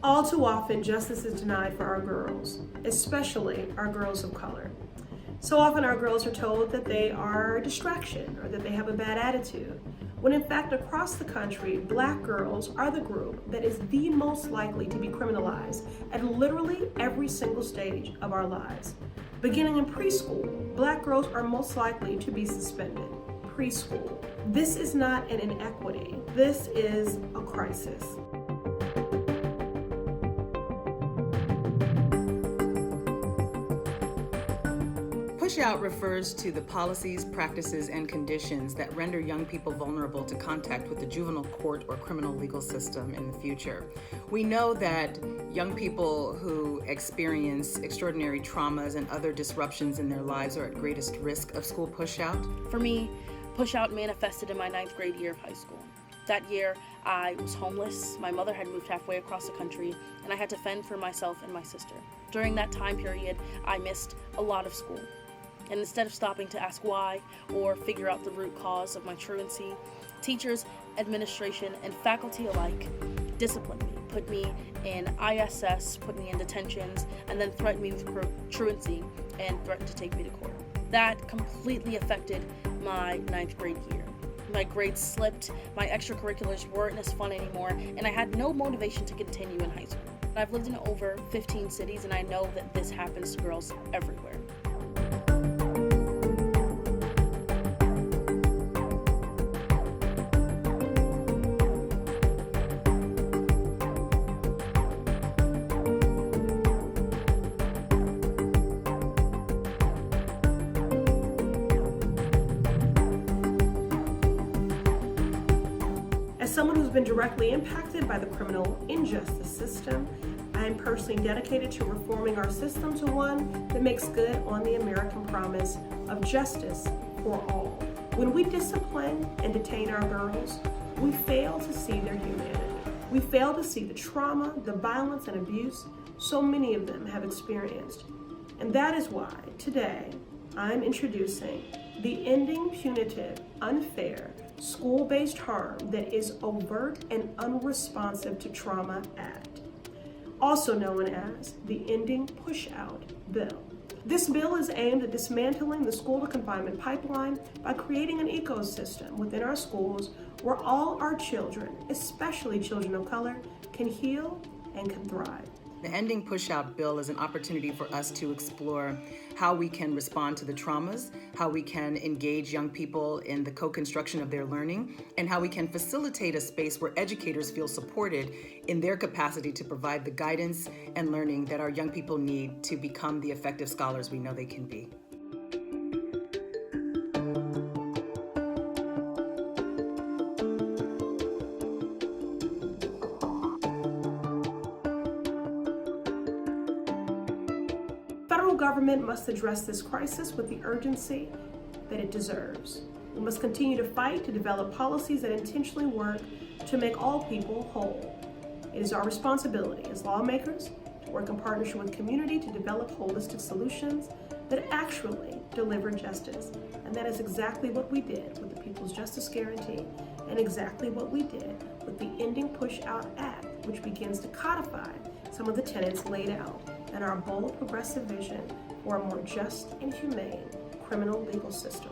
All too often, justice is denied for our girls, especially our girls of color. So often our girls are told that they are a distraction or that they have a bad attitude, when in fact across the country, Black girls are the group that is the most likely to be criminalized at literally every single stage of our lives. Beginning in preschool, Black girls are most likely to be suspended. Preschool. This is not an inequity. This is a crisis. Pushout refers to the policies, practices, and conditions that render young people vulnerable to contact with the juvenile court or criminal legal system in the future. We know that young people who experience extraordinary traumas and other disruptions in their lives are at greatest risk of school pushout. For me, pushout manifested in my 9th grade year of high school. That year, I was homeless, my mother had moved halfway across the country, and I had to fend for myself and my sister. During that time period, I missed a lot of school. And instead of stopping to ask why or figure out the root cause of my truancy, teachers, administration, and faculty alike disciplined me, put me in ISS, put me in detentions, and then threatened me with truancy and threatened to take me to court. That completely affected my 9th grade year. My grades slipped, my extracurriculars weren't as fun anymore, and I had no motivation to continue in high school. I've lived in over 15 cities, and I know that this happens to girls everywhere. As someone who's been directly impacted by the criminal injustice system, I am personally dedicated to reforming our system to one that makes good on the American promise of justice for all. When we discipline and detain our girls, we fail to see their humanity. We fail to see the trauma, the violence, and abuse so many of them have experienced. And that is why today I'm introducing the Ending Punitive, Unfair, School-Based Harm that is Overt and Unresponsive to Trauma Act, also known as the Ending PUSHOUT Bill. This bill is aimed at dismantling the school-to-confinement pipeline by creating an ecosystem within our schools where all our children, especially children of color, can heal and can thrive. The Ending Pushout Bill is an opportunity for us to explore how we can respond to the traumas, how we can engage young people in the co-construction of their learning, and how we can facilitate a space where educators feel supported in their capacity to provide the guidance and learning that our young people need to become the effective scholars we know they can be. The federal government must address this crisis with the urgency that it deserves. We must continue to fight to develop policies that intentionally work to make all people whole. It is our responsibility as lawmakers to work in partnership with community to develop holistic solutions that actually deliver justice. And that is exactly what we did with the People's Justice Guarantee and exactly what we did with the Ending PUSHOUT Act, which begins to codify some of the tenets laid out in our bold progressive vision for a more just and humane criminal legal system.